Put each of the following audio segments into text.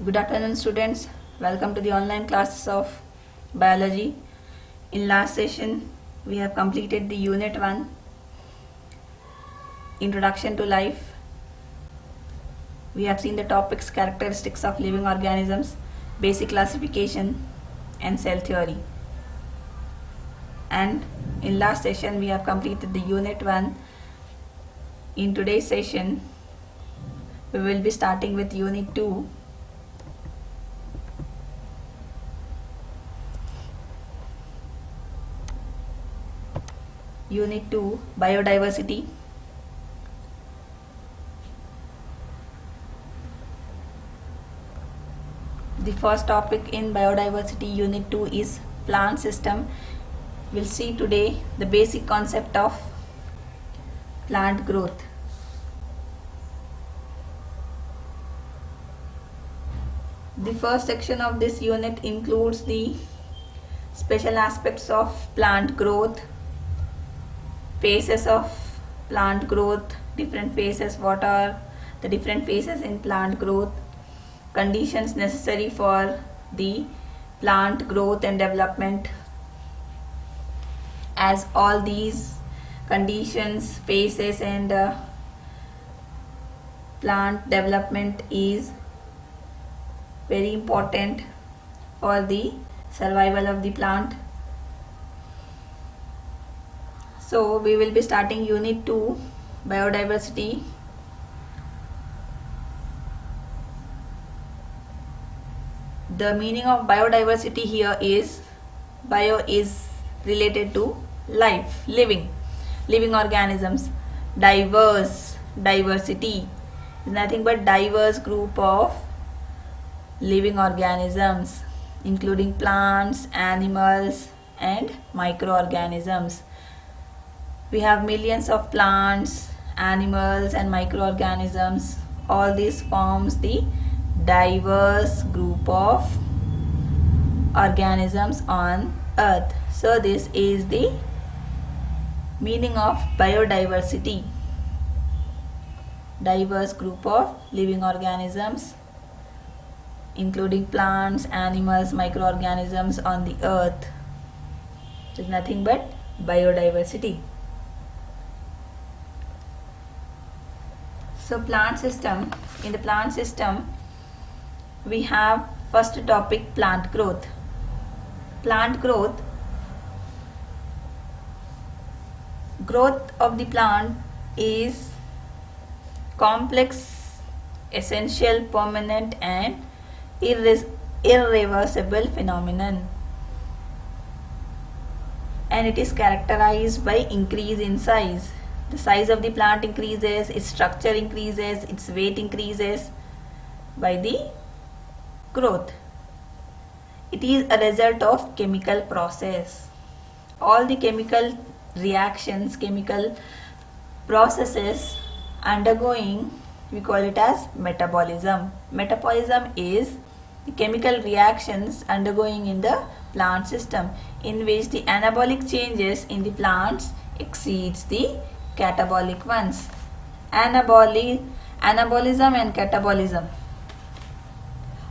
Good afternoon, students. Welcome to the online classes of biology. In last session, we have completed the unit 1, Introduction to Life. We have seen the topics characteristics of living organisms, basic classification, and cell theory. And in last session, we have completed the unit 1. In today's session, we will be starting with unit 2. Unit 2, Biodiversity. The first topic in Biodiversity Unit 2 is plant system. We'll see today the basic concept of plant growth. The first section of this unit includes the special aspects of plant growth, phases of plant growth, different phases, what are the different phases in plant growth, conditions necessary for the plant growth and development, as all these conditions, phases and plant development is very important for the survival of the plant. So we will be starting unit 2, biodiversity. The meaning of biodiversity here is, bio is related to life, living organisms. Diverse, diversity is nothing but diverse group of living organisms, including plants, animals and microorganisms. We have millions of plants, animals and microorganisms. All these forms the diverse group of organisms on earth. So this is the meaning of biodiversity. Diverse group of living organisms, including plants, animals, microorganisms on the earth. It is nothing but biodiversity. So plant system, in the plant system we have first topic, plant growth. Plant growth of the plant is complex, essential, permanent and irreversible phenomenon, and it is characterized by increase in size. The size of the plant increases, its structure increases, its weight increases by the growth. It is a result of chemical process. All the chemical reactions, chemical processes undergoing, we call it as metabolism. Metabolism is the chemical reactions undergoing in the plant system, in which the anabolic changes in the plants exceeds the catabolic ones. Anabolism and catabolism.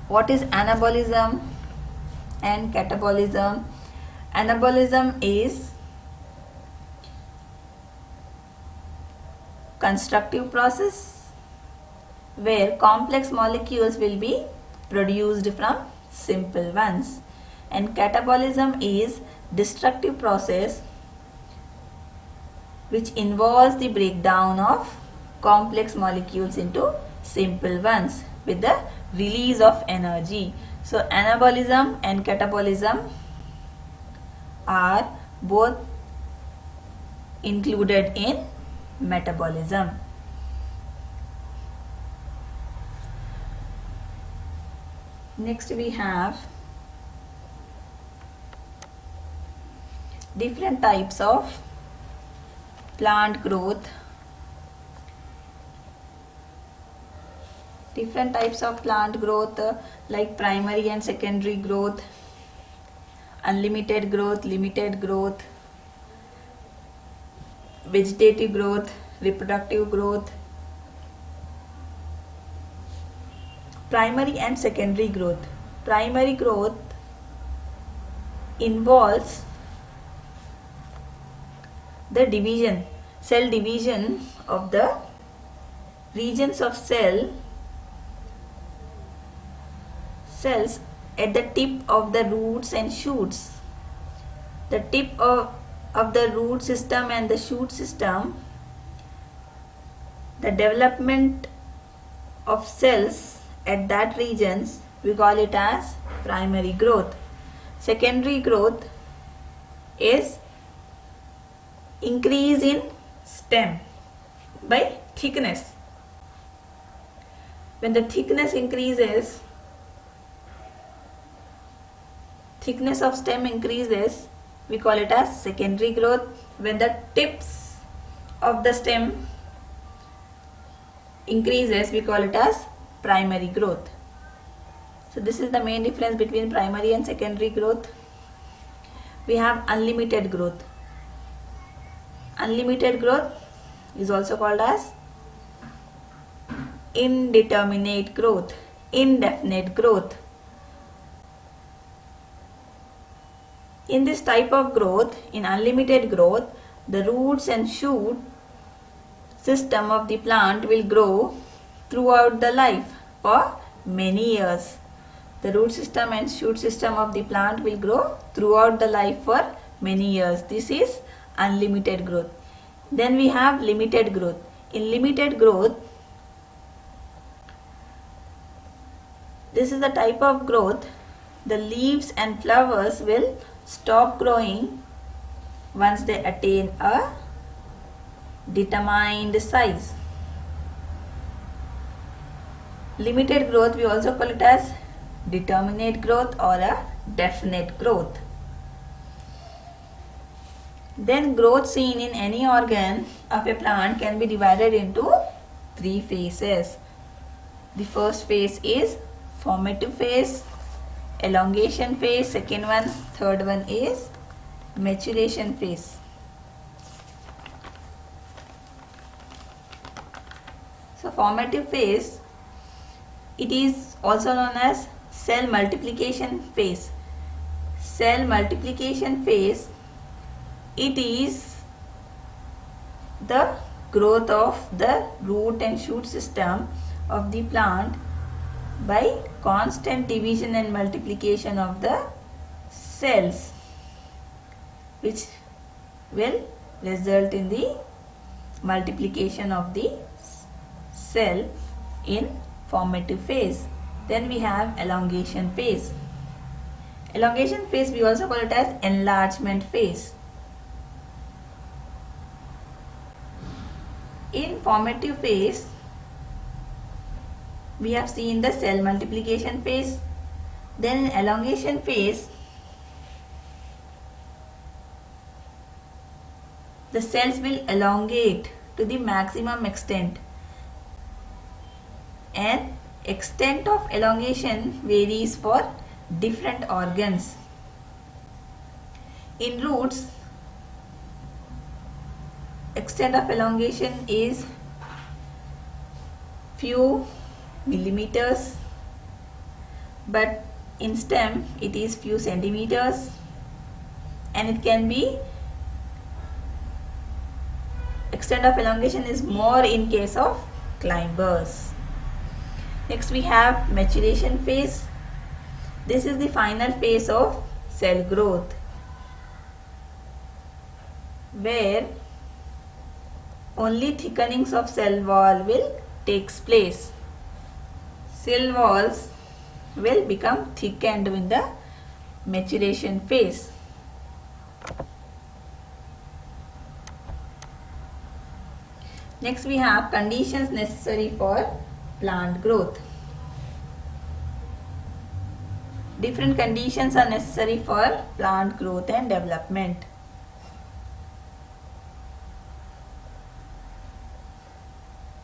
What is anabolism and catabolism? Anabolism is constructive process where complex molecules will be produced from simple ones, and catabolism is destructive process which involves the breakdown of complex molecules into simple ones with the release of energy. So anabolism and catabolism are both included in metabolism. Next we have different types of plant growth. Different types of plant growth like primary and secondary growth, unlimited growth, limited growth, vegetative growth, reproductive growth. Primary and secondary growth. Primary growth involves the division, cell division of the regions of cells at the tip of the roots and shoots. The tip of the root system and the shoot system, the development of cells at that regions, we call it as primary growth. Secondary growth is increase in stem by thickness. When the thickness increases, thickness of stem increases, we call it as secondary growth. When the tips of the stem increases, we call it as primary growth. So this is the main difference between primary and secondary growth. We have unlimited growth. Unlimited growth is also called as indeterminate growth, indefinite growth. In this type of growth, in unlimited growth, the roots and shoot system of the plant will grow throughout the life for many years. The root system and shoot system of the plant will grow throughout the life for many years. This is unlimited growth. Then we have limited growth. In limited growth, this is the type of growth, the leaves and flowers will stop growing once they attain a determined size. Limited growth, we also call it as determinate growth or a definite growth. Then growth seen in any organ of a plant can be divided into three phases. The first phase is formative phase, elongation phase, second one, third one is maturation phase. So formative phase, it is also known as cell multiplication phase. Cell multiplication phase, it is the growth of the root and shoot system of the plant by constant division and multiplication of the cells, which will result in the multiplication of the cell in formative phase. Then we have elongation phase. Elongation phase, we also call it as enlargement phase. In formative phase, we have seen the cell multiplication phase. Then in elongation phase, the cells will elongate to the maximum extent, and extent of elongation varies for different organs. In roots, extent of elongation is few millimeters, but in stem it is few centimeters, and it can be, extent of elongation is more in case of climbers. Next we have maturation phase. This is the final phase of cell growth, where only thickenings of cell wall will takes place. Cell walls will become thickened in the maturation phase. Next we have conditions necessary for plant growth. Different conditions are necessary for plant growth and development.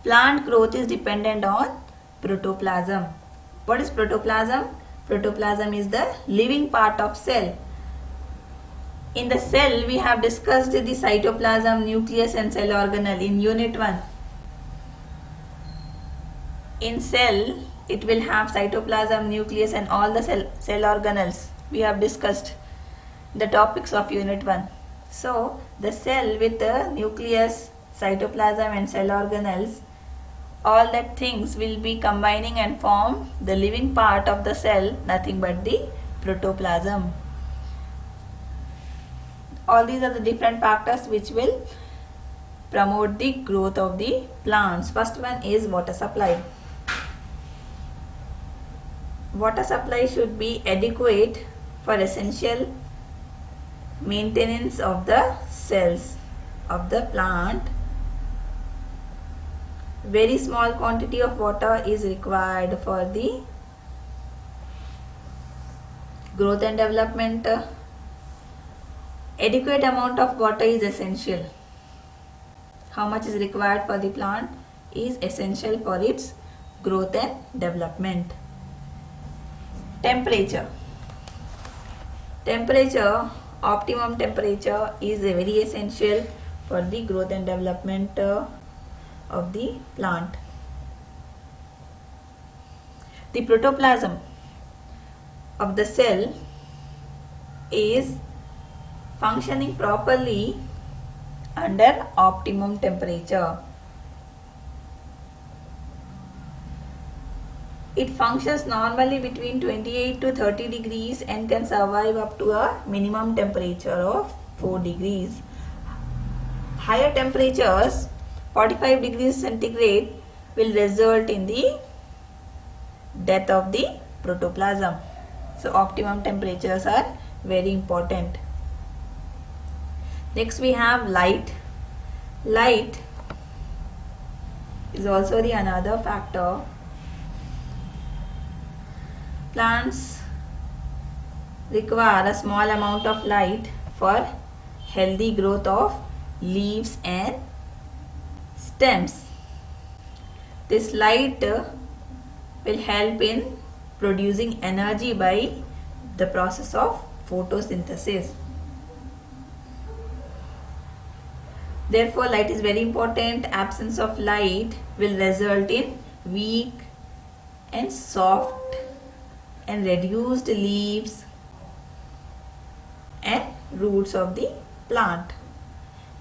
Plant growth is dependent on protoplasm. What is protoplasm? Protoplasm is the living part of cell. In the cell, we have discussed the cytoplasm, nucleus and cell organelle in unit 1. In cell, it will have cytoplasm, nucleus and all the cell organelles. We have discussed the topics of unit 1. So the cell with the nucleus, cytoplasm and cell organelles, all that things will be combining and form the living part of the cell, nothing but the protoplasm. All these are the different factors which will promote the growth of the plants. First one is water supply. Water supply should be adequate for essential maintenance of the cells of the plant. Very small quantity of water is required for the growth and development. Adequate amount of water is essential. How much is required for the plant is essential for its growth and development. Temperature. Optimum temperature is very essential for the growth and development of the plant. The protoplasm of the cell is functioning properly under optimum temperature. It functions normally between 28 to 30 degrees and can survive up to a minimum temperature of 4 degrees. Higher temperatures, 45 degrees centigrade, will result in the death of the protoplasm. So optimum temperatures are very important. Next we have light. Light is also the another factor. Plants require a small amount of light for healthy growth of leaves and stems. This light will help in producing energy by the process of photosynthesis. Therefore, light is very important. Absence of light will result in weak and soft and reduced leaves and roots of the plant.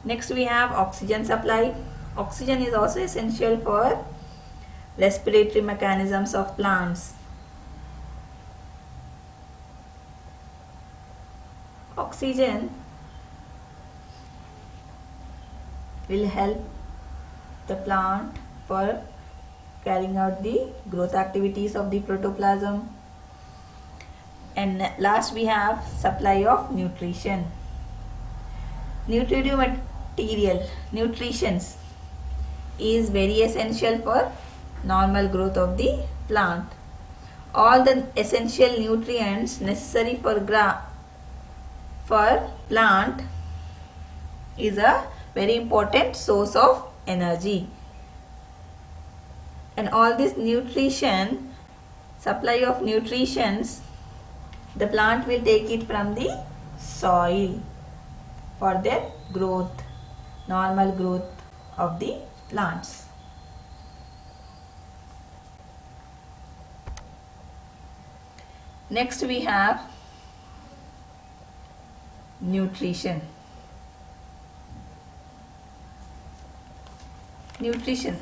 Next we have oxygen supply. Oxygen is also essential for respiratory mechanisms of plants. Oxygen will help the plant for carrying out the growth activities of the protoplasm. And last we have supply of nutrition. Nutritive material, nutritions, is very essential for normal growth of the plant. All the essential nutrients necessary for plant is a very important source of energy. And all this nutrition, supply of nutritions, the plant will take it from the soil for their growth, normal growth of the plants. Next we have nutrition. Nutrition.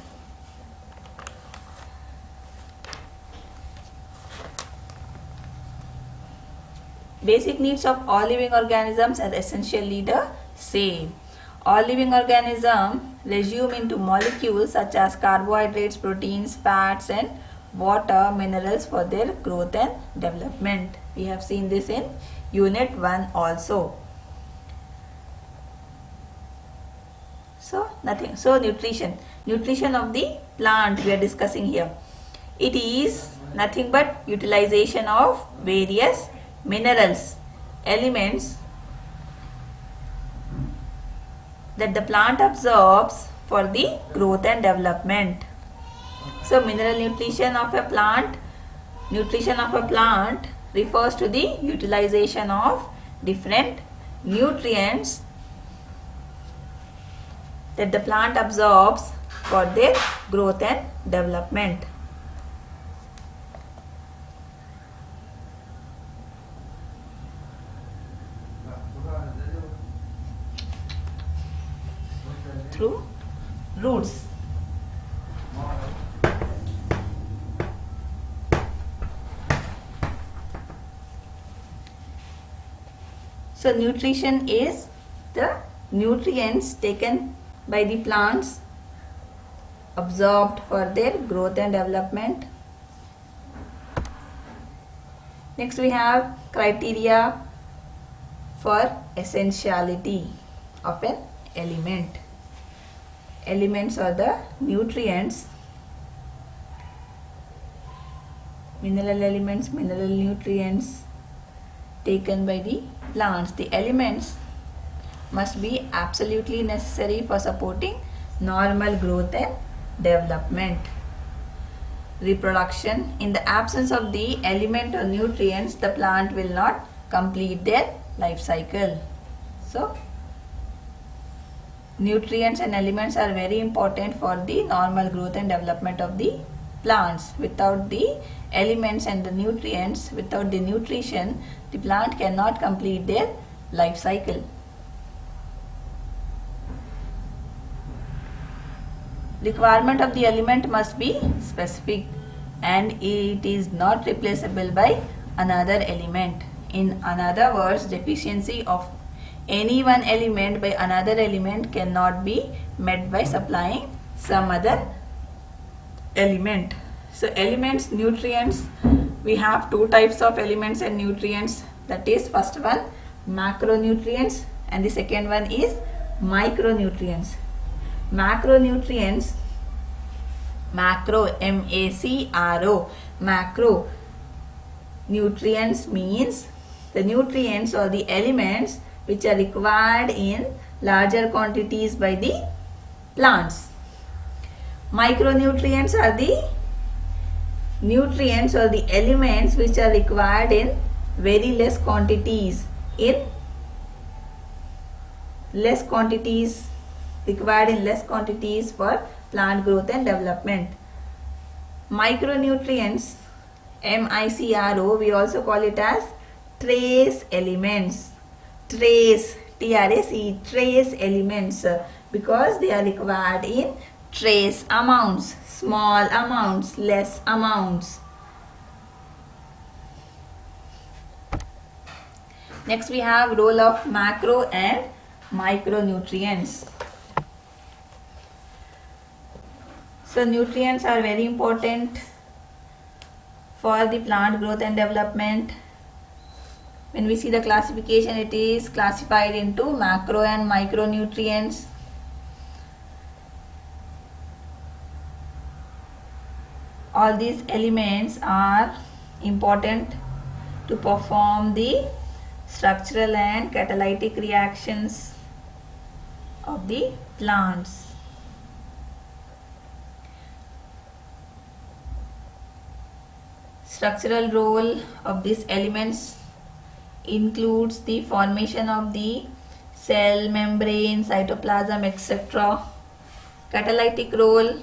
Basic needs of all living organisms are essentially the same. All living organisms resume into molecules such as carbohydrates, proteins, fats and water, minerals for their growth and development. We have seen this in Unit 1 also. So nutrition. Nutrition of the plant we are discussing here. It is nothing but utilization of various minerals, elements that the plant absorbs for the growth and development. So mineral nutrition of a plant, refers to the utilization of different nutrients that the plant absorbs for their growth and development. through roots. So nutrition is the nutrients taken by the plants, absorbed for their growth and development. Next we have criteria for essentiality of an element. Elements are the nutrients, mineral elements, mineral nutrients taken by the plants. The elements must be absolutely necessary for supporting normal growth and development. Reproduction. In the absence of the element or nutrients, the plant will not complete their life cycle. So, nutrients and elements are very important for the normal growth and development of the plants. Without the elements and the nutrients, without the nutrition, the plant cannot complete their life cycle. Requirement of the element must be specific and it is not replaceable by another element. In other words, deficiency of any one element by another element cannot be met by supplying some other element. So elements, nutrients, we have two types of elements and nutrients. That is, first one macronutrients and the second one is micronutrients. Macronutrients, macro, M-A-C-R-O, macro nutrients means the nutrients or the elements which are required in larger quantities by the plants. Micronutrients are the nutrients or the elements which are required in very less quantities, required in less quantities for plant growth and development. Micronutrients, M-I-C-R-O, we also call it as trace elements. Trace, T-R-A-C, trace elements, because they are required in trace amounts, small amounts, less amounts. Next we have role of macro and micronutrients. So nutrients are very important for the plant growth and development. When we see the classification, it is classified into macro and micronutrients. All these elements are important to perform the structural and catalytic reactions of the plants. Structural role of these elements includes the formation of the cell membrane, cytoplasm, etc. Catalytic role,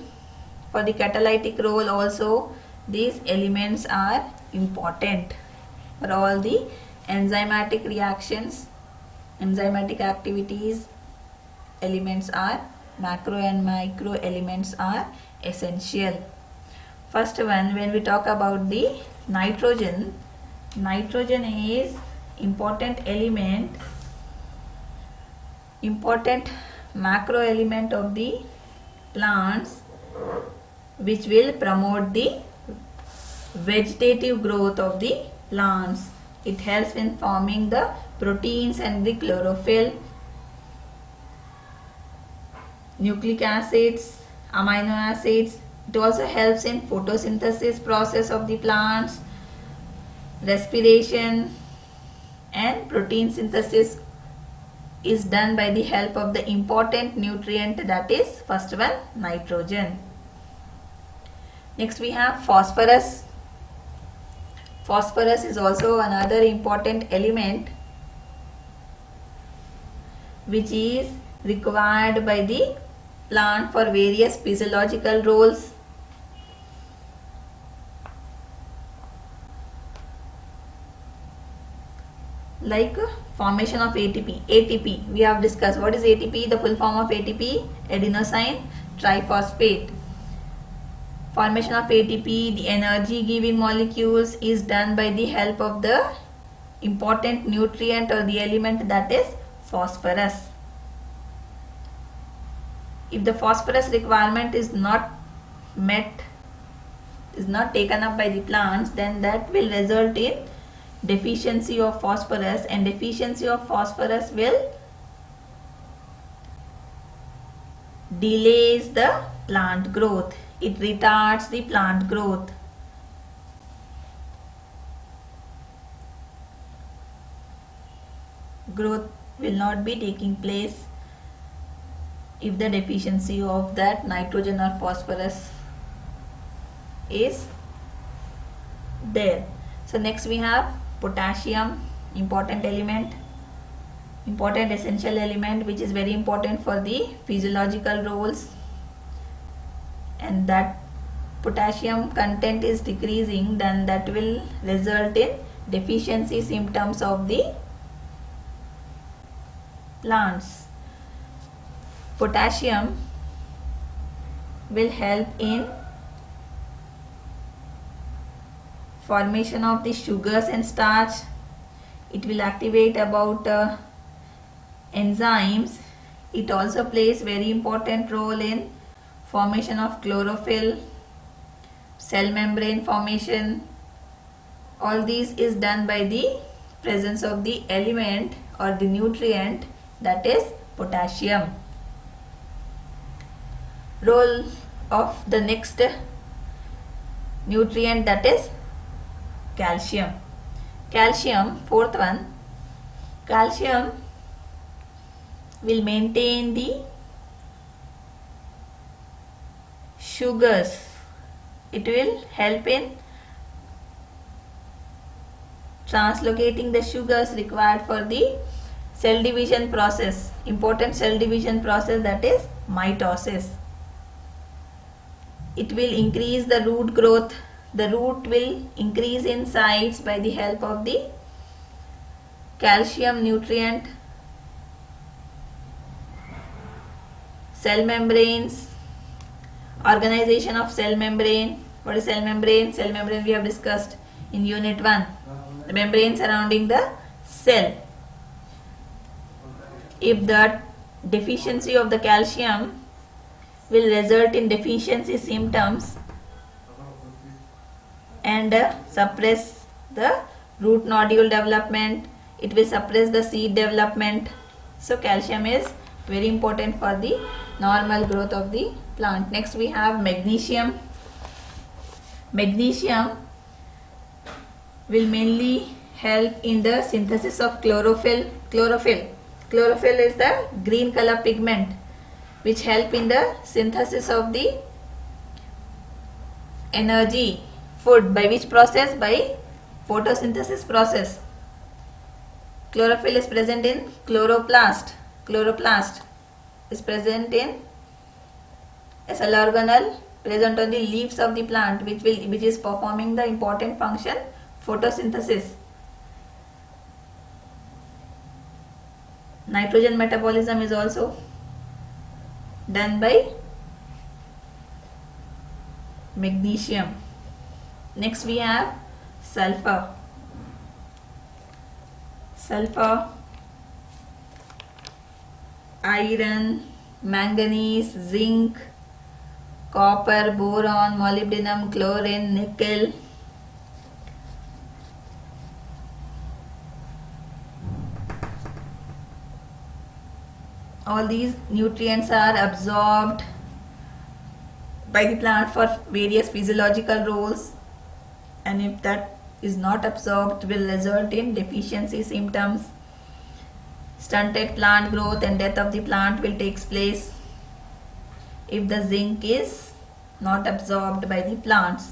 for the catalytic role also these elements are important. For all the enzymatic reactions, enzymatic activities, elements are, macro and micro elements are essential. First one, when we talk about the nitrogen, nitrogen is important element, important macro element of the plants, which will promote the vegetative growth of the plants. It helps in forming the proteins and the chlorophyll, nucleic acids, amino acids. It also helps in photosynthesis process of the plants, respiration, and protein synthesis is done by the help of the important nutrient, that is first one, nitrogen. Next we have phosphorus. Phosphorus is also another important element which is required by the plant for various physiological roles. like formation of ATP. ATP we have discussed. What is ATP? The full form of ATP, adenosine triphosphate. Formation of ATP, the energy giving molecules, is done by the help of the important nutrient or the element, that is phosphorus. If the phosphorus requirement is not met, is not taken up by the plants, then that will result in deficiency of phosphorus, and deficiency of phosphorus will delays the plant growth. It retards the plant growth. Growth will not be taking place if the deficiency of that nitrogen or phosphorus is there. So next we have potassium, important element, important essential element, which is very important for the physiological roles, and that potassium content is decreasing, then that will result in deficiency symptoms of the plants. Potassium will help in formation of the sugars and starch. It will activate about enzymes. It also plays very important role in formation of chlorophyll, cell membrane formation. All these is done by the presence of the element or the nutrient, that is potassium. Role of the next nutrient, that is calcium. Calcium, fourth one, calcium will maintain the sugars. It will help in translocating the sugars required for the cell division process, important cell division process, that is mitosis. It will increase the root growth. The root will increase in size by the help of the calcium nutrient. Cell membranes, organization of cell membrane. What is cell membrane? Cell membrane we have discussed in unit 1. The membrane surrounding the cell. If the deficiency of the calcium will result in deficiency symptoms and suppress the root nodule development, it will suppress the seed development. So calcium is very important for the normal growth of the plant. Next we have magnesium. Magnesium will mainly help in the synthesis of chlorophyll. Chlorophyll is the green color pigment which help in the synthesis of the energy, food. By which process? By photosynthesis process. Chlorophyll is present in chloroplast. Chloroplast is present in a cell organelle present on the leaves of the plant, which is performing the important function, photosynthesis. Nitrogen metabolism is also done by magnesium. Next we have sulfur. Sulfur, iron, manganese, zinc, copper, boron, molybdenum, chlorine, nickel. All these nutrients are absorbed by the plant for various physiological roles, and if that is not absorbed, will result in deficiency symptoms. Stunted plant growth and death of the plant will take place if the zinc is not absorbed by the plants.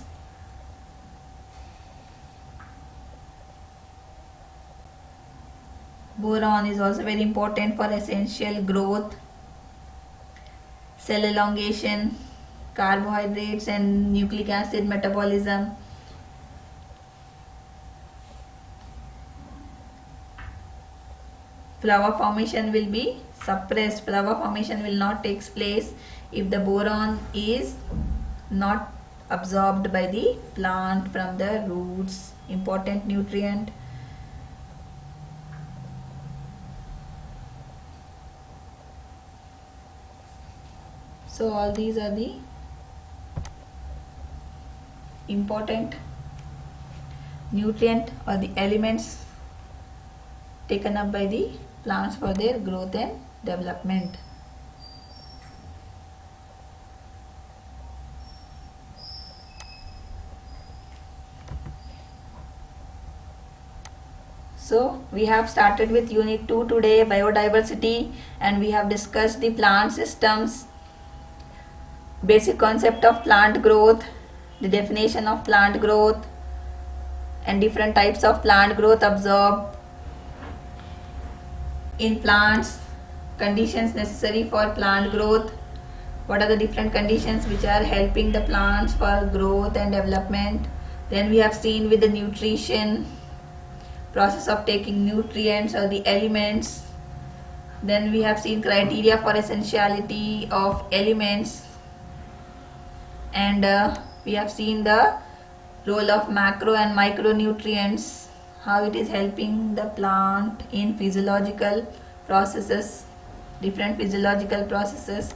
Boron is also very important for essential growth, cell elongation, carbohydrates and nucleic acid metabolism. flower formation will be suppressed. Flower formation will not take place if the boron is not absorbed by the plant from the roots. Important nutrient. So all these are the important nutrient or the elements taken up by the plants for their growth and development. So we have started with unit 2 today, biodiversity, and we have discussed the plant systems, basic concept of plant growth, the definition of plant growth, and different types of plant growth absorbed in plants, conditions necessary for plant growth, what are the different conditions which are helping the plants for growth and development. Then we have seen with the nutrition, process of taking nutrients or the elements. Then we have seen criteria for essentiality of elements, and we have seen the role of macro and micronutrients, how it is helping the plant in physiological processes, different physiological processes.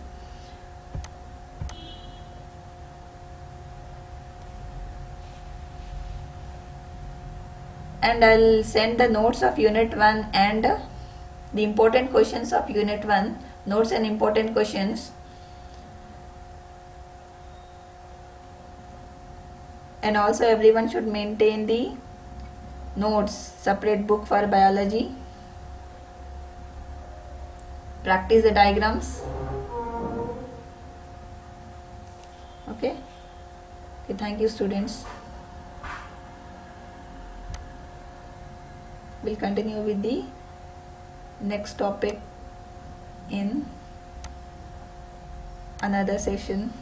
And I'll send the notes of unit 1 and the important questions of unit 1, notes and important questions. And also everyone should maintain the notes, separate book for biology. Practice the diagrams. Okay, thank you students. We'll continue with the next topic in another session.